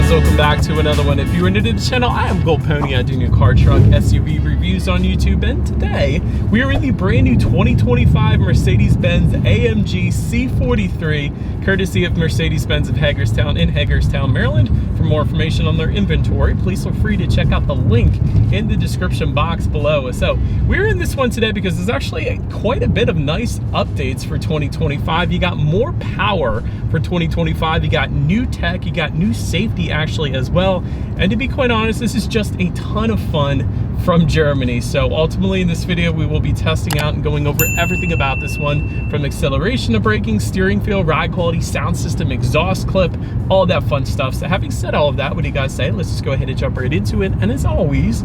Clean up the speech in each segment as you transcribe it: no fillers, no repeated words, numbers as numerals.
guys, welcome back to another one. If you're new to the channel, I am Gold Pony. I do new car, truck, SUV reviews on YouTube, and today we are in the brand new 2025 Mercedes-Benz AMG C43, courtesy of Mercedes-Benz of Hagerstown in Hagerstown, Maryland. For more information on their inventory, please feel free to check out the link in the description box below. So we're in this one today because there's actually quite a bit of nice updates for 2025. You got more power for 2025. You got new tech, you got new safety actually as well. And to be quite honest, this is just a ton of fun from Germany. So ultimately in this video, we will be testing out and going over everything about this one, from acceleration to braking, steering feel, ride quality, sound system, exhaust clip, all that fun stuff. So having said all of that, what do you guys say? Let's just go ahead and jump right into it. And as always,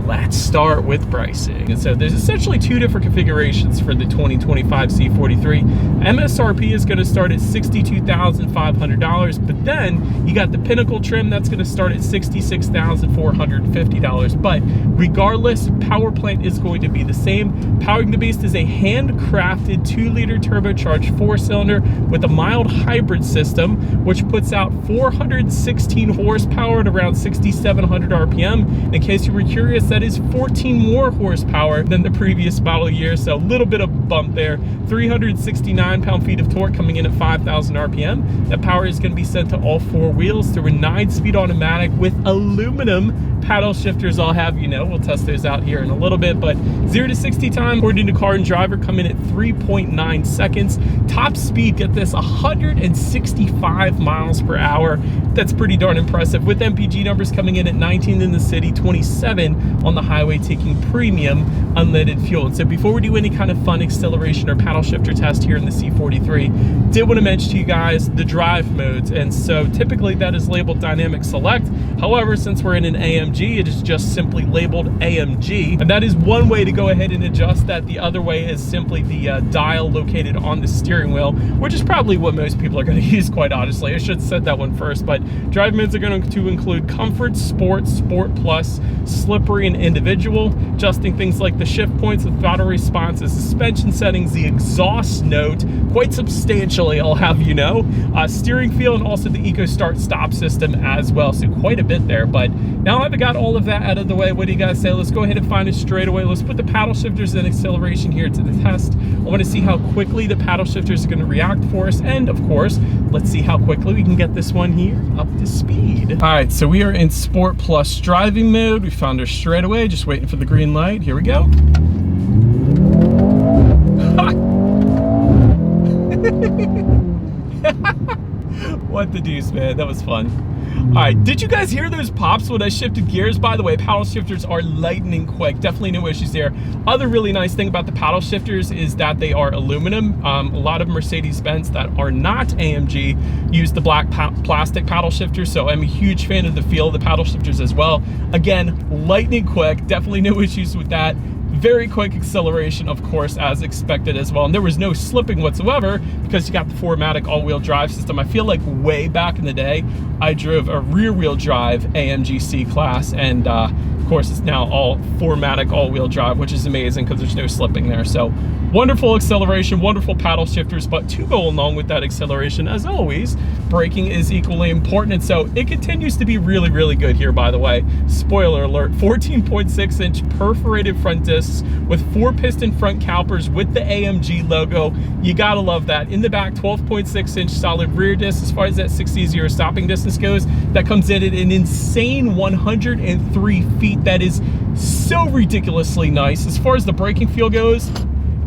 let's start with pricing. And so there's essentially two different configurations for the 2025 C43. MSRP is going to start at $62,500, but then you got the Pinnacle trim that's going to start at $66,450. But regardless, power plant is going to be the same. Powering the Beast is a handcrafted 2-liter turbocharged 4-cylinder with a mild hybrid system, which puts out 416 horsepower at around 6,700 RPM. In case you were curious, that is 14 more horsepower than the previous model year, so a little bit of bump there. 369 pound-feet of torque coming in at 5,000 RPM. That power is going to be sent to all four wheels through a 9-speed automatic with aluminum paddle shifters. I'll have you know, we'll test those out here in a little bit, but 0 to 60 time, according to Car and Driver, come in at 3.9 seconds. Top speed, get this, 165 miles per hour. That's pretty darn impressive, with MPG numbers coming in at 19 in the city, 27 on the highway, taking premium unleaded fuel. And so before we do any kind of fun acceleration or paddle shifter test here in the C43, did want to mention to you guys the drive modes. And so typically that is labeled Dynamic Select. However, since we're in an AMG, it is just simply labeled AMG. And that is one way to go ahead and adjust that. The other way is simply the dial located on the steering wheel, which is probably what most people are going to use, quite honestly. I should have said that one first, but drive modes are going to include Comfort, Sport, Sport Plus, Slippery, and Individual, adjusting things like the shift points, the throttle responses, suspension settings, the exhaust note, quite substantially, I'll have you know, steering feel, and also the Eco Start Stop system as well. So quite a bit there. But now I've got all of that out of the way, what do you guys say? Let's go ahead and find it straight away. Let's put the paddle shifters and acceleration here to the test. I want to see how quickly the paddle shifters are going to react for us, and of course, let's see how quickly we can get this one here up to speed. All right, so we are in Sport Plus driving mode. We found her straight away, just waiting for the green light. Here we go. What the deuce, man, that was fun. All right, did you guys hear those pops when I shifted gears? By the way, paddle shifters are lightning quick, definitely no issues there. Other really nice thing about the paddle shifters is that they are aluminum. A lot of Mercedes-Benz that are not AMG use the black plastic paddle shifters, so I'm a huge fan of the feel of the paddle shifters as well. Again, lightning quick, definitely no issues with that. Very quick acceleration, of course, as expected as well. And there was no slipping whatsoever because you got the 4MATIC all-wheel drive system. I feel like way back in the day, I drove a rear-wheel drive AMG C class, and of course, it's now all 4MATIC all-wheel drive, which is amazing because there's no slipping there. So wonderful acceleration, wonderful paddle shifters, but to go along with that acceleration, as always, braking is equally important. And so it continues to be really, really good here, by the way. Spoiler alert, 14.6-inch perforated front discs with 4-piston front calipers with the AMG logo. You gotta love that. In the back, 12.6-inch solid rear disc. As far as that 6E0 stopping distance goes, that comes in at an insane 103 feet. That is so ridiculously nice. As far as the braking feel goes,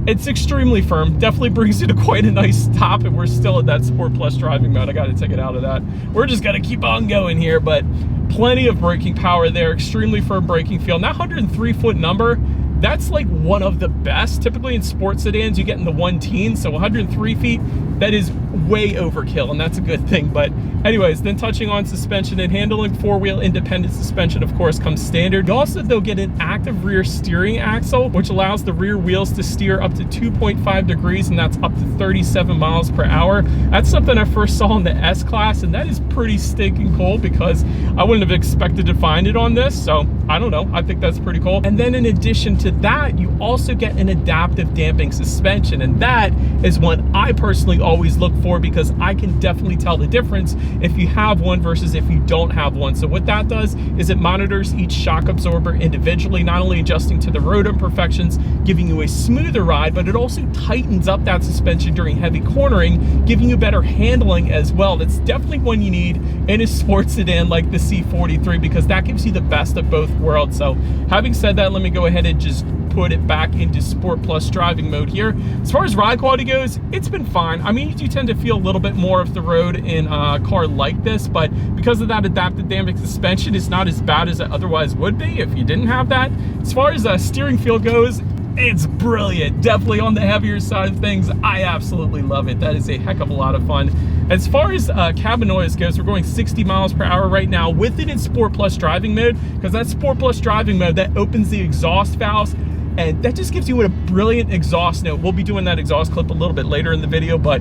it's extremely firm, definitely brings you to quite a nice stop, and we're still at that Sport Plus driving mode. I gotta take it out of that. We're just gonna keep on going here, but plenty of braking power there, extremely firm braking feel. Now 103-foot number, that's like one of the best. Typically in sports sedans, you get in the 1-teens, so 103 feet, that is way overkill, and that's a good thing. But anyways, then touching on suspension and handling, 4-wheel independent suspension, of course, comes standard. You also, though, get an active rear steering axle, which allows the rear wheels to steer up to 2.5 degrees, and that's up to 37 miles per hour. That's something I first saw in the S-Class, and that is pretty stinking cool because I wouldn't have expected to find it on this. So I don't know, I think that's pretty cool. And then in addition to that, you also get an adaptive damping suspension, and that is what I personally always look for, because I can definitely tell the difference if you have one versus if you don't have one. So what that does is it monitors each shock absorber individually, not only adjusting to the road imperfections, giving you a smoother ride, but it also tightens up that suspension during heavy cornering, giving you better handling as well. That's definitely one you need in a sports sedan like the C43, because that gives you the best of both worlds. So having said that, let me go ahead and just put it back into Sport Plus driving mode here. As far as ride quality goes, it's been fine. I mean, you do tend to feel a little bit more of the road in a car like this, but because of that adaptive damping suspension, it's not as bad as it otherwise would be if you didn't have that. As far as steering feel goes, it's brilliant. Definitely on the heavier side of things. I absolutely love it. That is a heck of a lot of fun. As far as cabin noise goes, we're going 60 miles per hour right now with it in Sport Plus driving mode, because that Sport Plus driving mode, that opens the exhaust valves, and that just gives you a brilliant exhaust note. We'll be doing that exhaust clip a little bit later in the video, but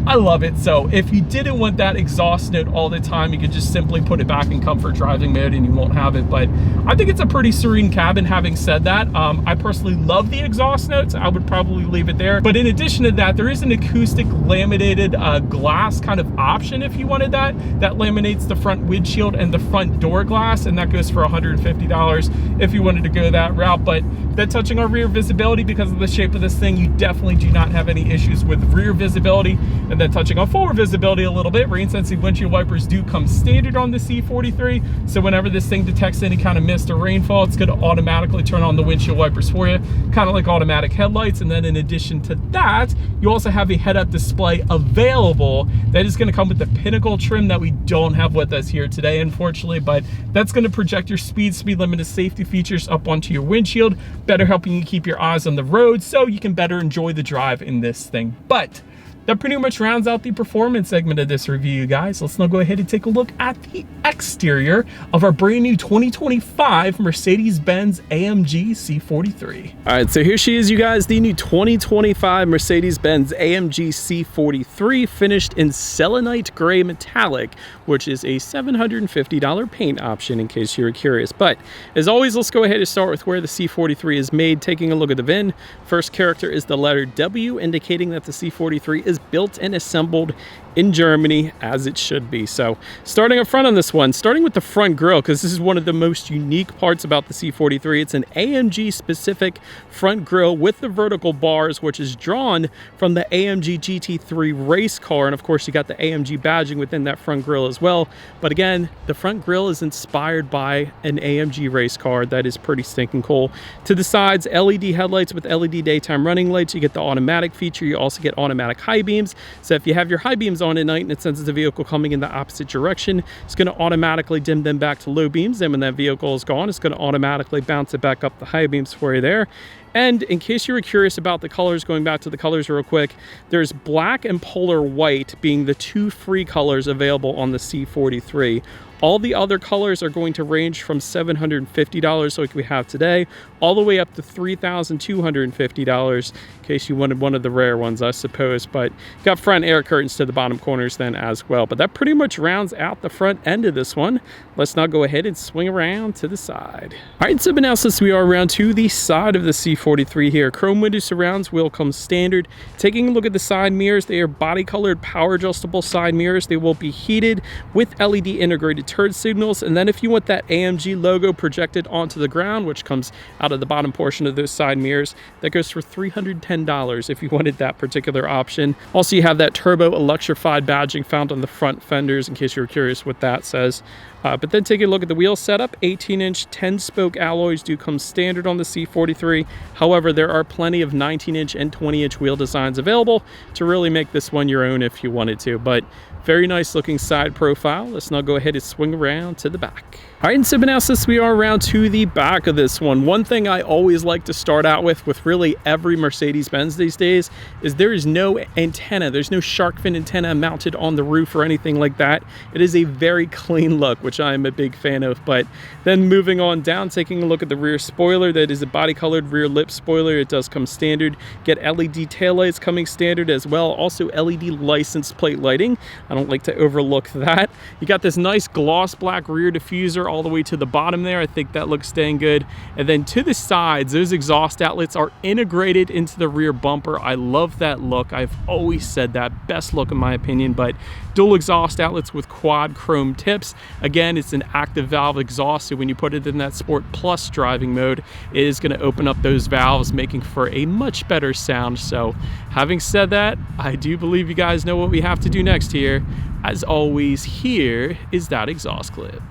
I love it. So if you didn't want that exhaust note all the time, you could just simply put it back in comfort driving mode and you won't have it. But I think it's a pretty serene cabin. Having said that, I personally love the exhaust notes. I would probably leave it there. But in addition to that, there is an acoustic laminated glass kind of option if you wanted that. That laminates the front windshield and the front door glass, and that goes for $150 if you wanted to go that route. But then touching our rear visibility, because of the shape of this thing, you definitely do not have any issues with rear visibility. And then touching on forward visibility a little bit, rain sensing windshield wipers do come standard on the C43. So whenever this thing detects any kind of mist or rainfall, it's going to automatically turn on the windshield wipers for you, kind of like automatic headlights. And then in addition to that, you also have a head-up display available that is going to come with the Pinnacle trim that we don't have with us here today, unfortunately, but that's going to project your speed limit and safety features up onto your windshield, better helping you keep your eyes on the road so you can better enjoy the drive in this thing. But that pretty much rounds out the performance segment of this review, guys. Let's now go ahead and take a look at the exterior of our brand new 2025 Mercedes-Benz AMG C43. All right, so here she is, you guys, the new 2025 Mercedes-Benz AMG C43, finished in selenite gray metallic, which is a $750 paint option in case you were curious. But as always, let's go ahead and start with where the C43 is made. Taking a look at the VIN, first character is the letter W, indicating that the C43 is built and assembled in Germany, as it should be. So starting up front on this one, starting with the front grille, because this is one of the most unique parts about the C43. It's an AMG specific front grille with the vertical bars, which is drawn from the AMG GT3 race car. And of course, you got the AMG badging within that front grille as well. But again, the front grille is inspired by an AMG race car. That is pretty stinking cool. To the sides, LED headlights with LED daytime running lights. You get the automatic feature. You also get automatic high beams. So if you have your high beams on at night and it senses the vehicle coming in the opposite direction, it's going to automatically dim them back to low beams. Then when that vehicle is gone, it's going to automatically bounce it back up the high beams for you there. And in case you were curious about the colors, going back to the colors real quick, there's black and polar white being the two free colors available on the C43. All the other colors are going to range from $750, like we have today, all the way up to $3,250, in case you wanted one of the rare ones, I suppose. But got front air curtains to the bottom corners then as well. But that pretty much rounds out the front end of this one. Let's now go ahead and swing around to the side. All right, so now since we are around to the side of the C43 here, chrome window surrounds will come standard. Taking a look at the side mirrors, they are body colored power adjustable side mirrors. They will be heated with LED integrated turn signals. And then if you want that AMG logo projected onto the ground, which comes out of the bottom portion of those side mirrors, that goes for $310 if you wanted that particular option. Also, you have that turbo electrified badging found on the front fenders, in case you were curious what that says. But then taking a look at the wheel setup, 18-inch 10-spoke alloys do come standard on the C43. However, there are plenty of 19-inch and 20-inch wheel designs available to really make this one your own if you wanted to. But very nice looking side profile. Let's now go ahead and swing around to the back. All right, and so now since we are around to the back of this one thing I always like to start out with really every Mercedes-Benz these days is there is no antenna. There's no shark fin antenna mounted on the roof or anything like that. It is a very clean look, which I am a big fan of. But then moving on down, taking a look at the rear spoiler, that is a body colored rear lip spoiler. It does come standard. Get LED taillights coming standard as well. Also LED license plate lighting. I don't like to overlook that. You got this nice gloss gloss black rear diffuser all the way to the bottom there. I think that looks dang good. And then to the sides, those exhaust outlets are integrated into the rear bumper. I love that look. I've always said that. Best look in my opinion, but dual exhaust outlets with quad chrome tips. Again, it's an active valve exhaust, so when you put it in that Sport Plus driving mode, it is going to open up those valves, making for a much better sound. So having said that, I do believe you guys know what we have to do next here. As always, here is that exhaust clip.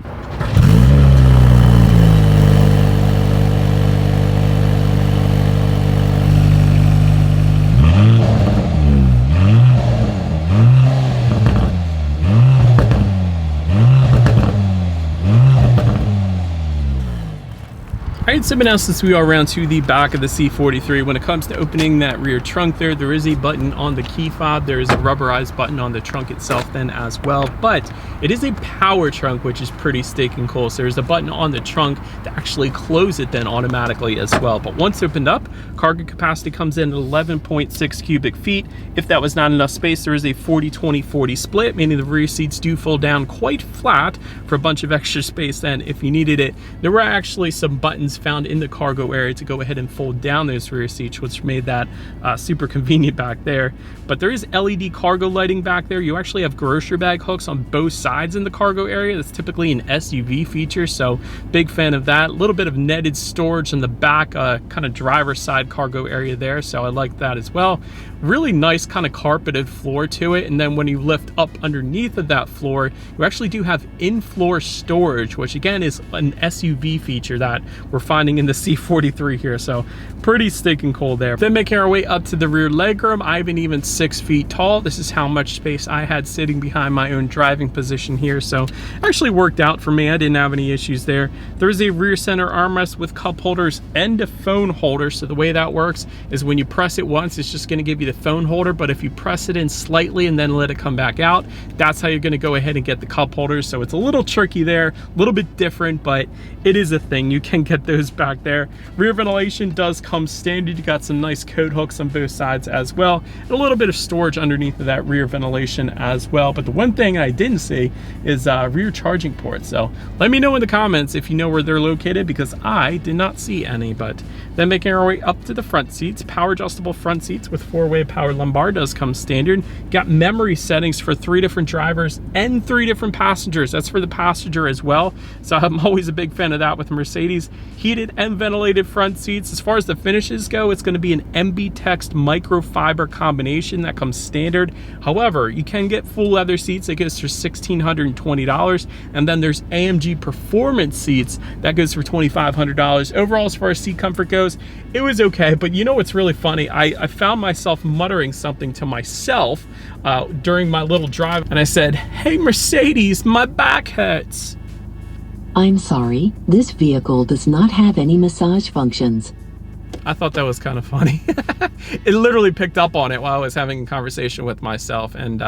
Alright, so now since we are around to the back of the C43, when it comes to opening that rear trunk there is a button on the key fob. There is a rubberized button on the trunk itself then as well, but it is a power trunk, which is pretty stinking cool. So there's a button on the trunk to actually close it then automatically as well. But once opened up, cargo capacity comes in at 11.6 cubic feet. If that was not enough space, there is a 40-20-40 split, meaning the rear seats do fold down quite flat for a bunch of extra space then if you needed it. There were actually some buttons found in the cargo area to go ahead and fold down those rear seats, which made that super convenient back there. But there is LED cargo lighting back there. You actually have grocery bag hooks on both sides in the cargo area. That's typically an SUV feature, so big fan of that. A little bit of netted storage in the back, kind of driver's side cargo area there, so I like that as well. Really nice kind of carpeted floor to it, and then when you lift up underneath of that floor, you actually do have in-floor storage, which again is an SUV feature that we're finding in the C43 here, so pretty stinking cool there. Then making our way up to the rear legroom, I'm even 6 feet tall. This is how much space I had sitting behind my own driving position here, so actually worked out for me. I didn't have any issues there. There is a rear center armrest with cup holders and a phone holder. So the way that works is when you press it once, it's just going to give you the phone holder, but if you press it in slightly and then let it come back out, that's how you're going to go ahead and get the cup holders. So it's a little tricky there, a little bit different, but it is a thing. You can get those back there. Rear ventilation does come standard. You got some nice coat hooks on both sides as well, and a little bit of storage underneath of that rear ventilation as well. But the one thing I didn't see is rear charging ports. So let me know in the comments if you know where they're located, because I did not see any. But then making our way up to the front seats, power adjustable front seats with 4-way power lumbar does come standard. Got memory settings for 3 different drivers and 3 different passengers. That's for the passenger as well. So I'm always a big fan of that with Mercedes. Heated and ventilated front seats. As far as the finishes go, it's going to be an MB Text microfiber combination that comes standard. However, you can get full leather seats that goes for $1,620, and then there's AMG Performance seats that goes for $2,500. Overall, as far as seat comfort goes, it was okay. But you know what's really funny? I found myself muttering something to myself during my little drive, and I said, "Hey Mercedes, my back hurts." I'm sorry, this vehicle does not have any massage functions. I thought that was kind of funny. It literally picked up on it while I was having a conversation with myself, and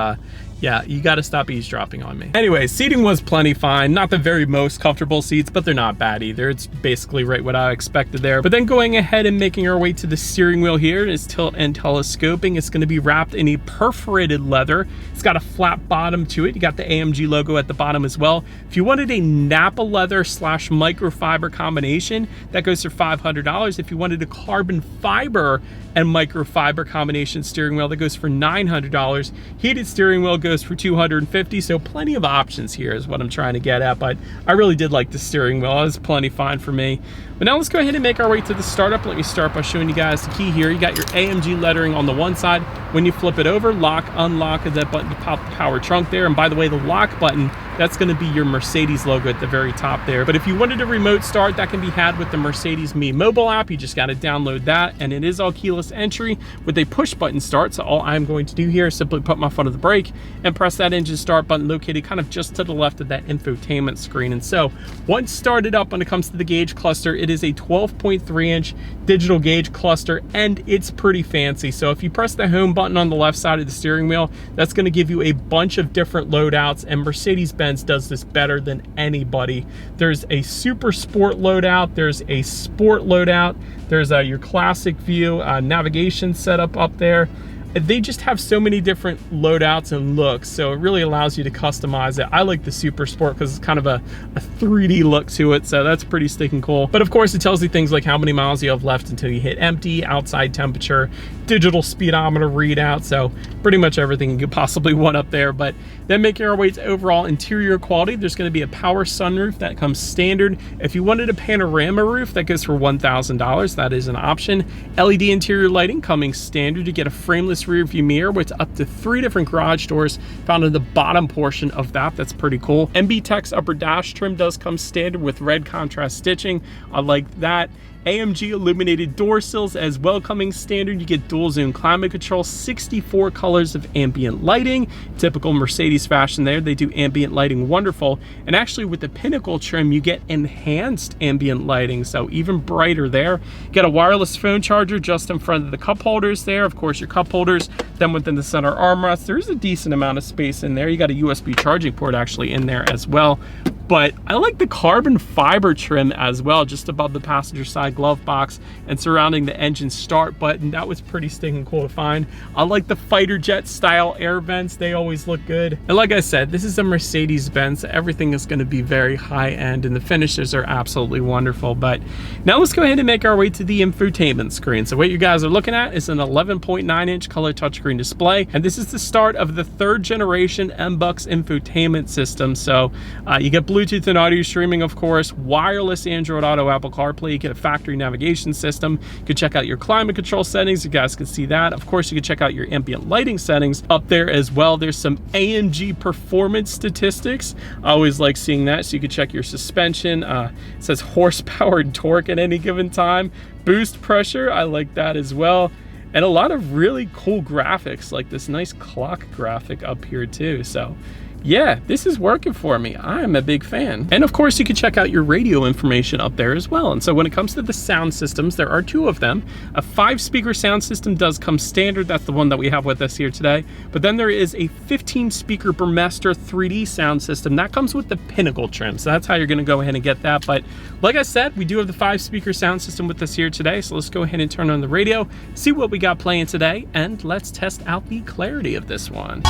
yeah, you got to stop eavesdropping on me. Anyway, seating was plenty fine. Not the very most comfortable seats, but they're not bad either. It's basically right what I expected there. But then going ahead and making our way to the steering wheel here is tilt and telescoping. It's going to be wrapped in a perforated leather. It's got a flat bottom to it. You got the AMG logo at the bottom as well. If you wanted a Napa leather / microfiber combination, that goes for $500. If you wanted a carbon fiber and microfiber combination steering wheel, that goes for $900. Heated steering wheel goes for $250. So plenty of options here is what I'm trying to get at, but I really did like the steering wheel. It was plenty fine for me. But now let's go ahead and make our way to the startup. Let me start by showing you guys the key here. You got your AMG lettering on the one side. When you flip it over, lock, unlock is that button to pop the power trunk there. And by the way, the lock button, that's going to be your Mercedes logo at the very top there. But if you wanted a remote start, that can be had with the Mercedes Me mobile app. You just got to download that, and it is all keyless entry with a push button start. So all I'm going to do here is simply put my foot on the brake and press that engine start button located kind of just to the left of that infotainment screen. And so once started up, when it comes to the gauge cluster, it is a 12.3-inch digital gauge cluster, and it's pretty fancy. So if you press the home button on the left side of the steering wheel, that's going to give you a bunch of different loadouts, and Mercedes-Benz does this better than anybody. There's a super sport loadout, there's a sport loadout, there's your classic view navigation setup up there. they just have so many different loadouts and looks, so it really allows you to customize it. I like the Super Sport because it's kind of a 3D look to it, so that's pretty stinking cool. But of course, it tells you things like how many miles you have left until you hit empty, outside temperature, digital speedometer readout, so pretty much everything you could possibly want up there. But then making our way to overall interior quality, there's going to be a power sunroof that comes standard. If you wanted a panorama roof, that goes for $1,000. That is an option. LED interior lighting coming standard. You get a frameless rear view mirror with up to 3 different garage doors found in the bottom portion of that. That's pretty cool. MB Tech's upper dash trim does come standard with red contrast stitching. I like that. AMG illuminated door sills as well coming standard. You get dual zone climate control, 64 colors of ambient lighting. Typical Mercedes fashion there. They do ambient lighting wonderful. And actually with the Pinnacle trim, you get enhanced ambient lighting, so even brighter there. You get a wireless phone charger just in front of the cup holders there. Of course, your cup holders. Then within the center armrest, there's a decent amount of space in there. You got a USB charging port actually in there as well. But I like the carbon fiber trim as well, just above the passenger side glove box and surrounding the engine start button. That was pretty stinking cool to find. I like the fighter jet style air vents. They always look good. And like I said, this is a Mercedes-Benz. Everything is going to be very high end and the finishes are absolutely wonderful. But now let's go ahead and make our way to the infotainment screen. So what you guys are looking at is an 11.9 inch color touchscreen display. And this is the start of the 3rd generation MBUX infotainment system. So you get Bluetooth and audio streaming, of course, wireless Android Auto, Apple CarPlay. You get a factory navigation system. You can check out your climate control settings. You guys can see that. Of course, you can check out your ambient lighting settings up there as well. There's some AMG performance statistics. I always like seeing that. So you can check your suspension. It says horsepower and torque at any given time. Boost pressure, I like that as well. And a lot of really cool graphics, like this nice clock graphic up here too. So yeah, this is working for me. I am a big fan. And of course, you can check out your radio information up there as well. And so when it comes to the sound systems, there are 2 of them. A 5-speaker sound system does come standard. That's the one that we have with us here today. But then there is a 15-speaker Burmester 3D sound system. That comes with the Pinnacle trim. So that's how you're gonna go ahead and get that. But like I said, we do have the 5-speaker sound system with us here today. So let's go ahead and turn on the radio, see what we got playing today, and let's test out the clarity of this one.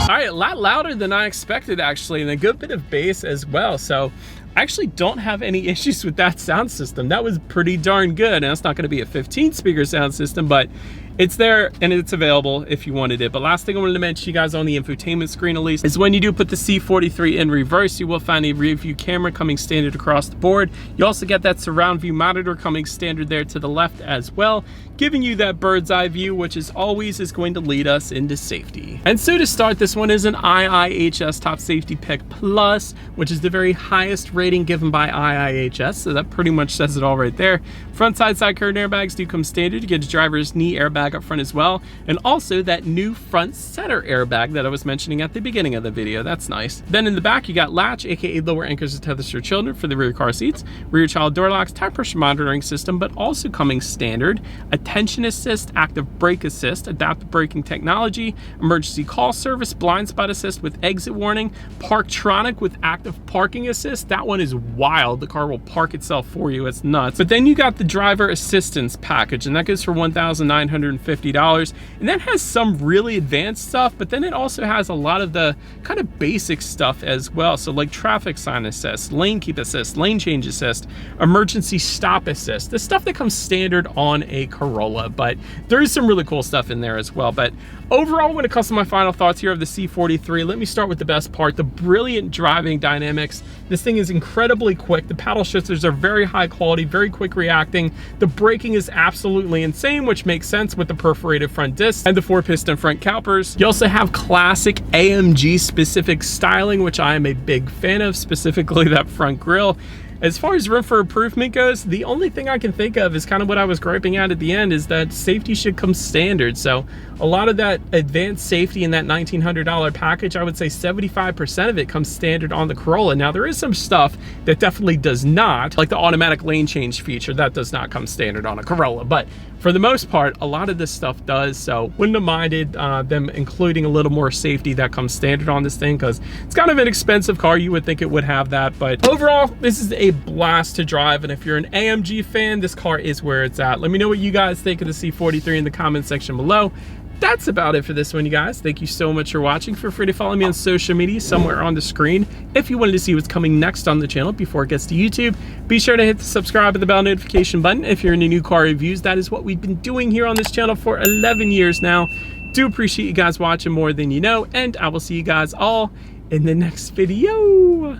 All right, a lot louder than I expected actually, and a good bit of bass as well. So I actually don't have any issues with that sound system. That was pretty darn good. And it's not gonna be a 15-speaker sound system, but it's there and it's available if you wanted it. But last thing I wanted to mention you guys on the infotainment screen at least is when you do put the C43 in reverse, you will find a rear view camera coming standard across the board. You also get that surround view monitor coming standard there to the left as well, giving you that bird's eye view, which is always going to lead us into safety. And so to start, this one is an IIHS Top Safety Pick Plus, which is the very highest rating given by IIHS. So that pretty much says it all right there. Front side curtain airbags do come standard. You get a driver's knee airbag up front as well, and also that new front center airbag that I was mentioning at the beginning of the video. That's nice. Then in the back you got latch, aka lower anchors to tether your children for the rear car seats, rear child door locks, tire pressure monitoring system, but also coming standard, attention assist, active brake assist, adaptive braking technology, emergency call service, blind spot assist with exit warning, Parktronic with active parking assist. That one is wild. The car will park itself for you. It's nuts. But then you got the driver assistance package, and that goes for $1,950, and that has some really advanced stuff, but then it also has a lot of the kind of basic stuff as well. So like traffic sign assist, lane keep assist, lane change assist, emergency stop assist, the stuff that comes standard on a Corolla. But there is some really cool stuff in there as well. But overall, when it comes to my final thoughts here of the C43, let me start with the best part, the brilliant driving dynamics. This thing is incredibly quick. The paddle shifters are very high quality, very quick reacting. The braking is absolutely insane, which makes sense with the perforated front discs and the 4-piston front calipers. You also have classic AMG specific styling, which I am a big fan of, specifically that front grille. As far as room for improvement goes, the only thing I can think of is kind of what I was griping at the end, is that safety should come standard. So a lot of that advanced safety in that $1,900 package, I would say 75% of it comes standard on the Corolla. Now there is some stuff that definitely does not, like the automatic lane change feature, that does not come standard on a Corolla. But for the most part, a lot of this stuff does. So wouldn't have minded them including a little more safety that comes standard on this thing, because it's kind of an expensive car. You would think it would have that, but overall, this is a blast to drive. And if you're an AMG fan, this car is where it's at. Let me know what you guys think of the C43 in the comment section below. That's about it for this one, you guys. Thank you so much for watching. Feel free to follow me on social media somewhere on the screen. If you wanted to see what's coming next on the channel before it gets to YouTube, be sure to hit the subscribe and the bell notification button. If you're into new car reviews, that is what we've been doing here on this channel for 11 years now. Do appreciate you guys watching more than you know, and I will see you guys all in the next video.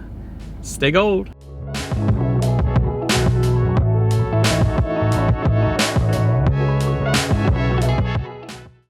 Stay gold.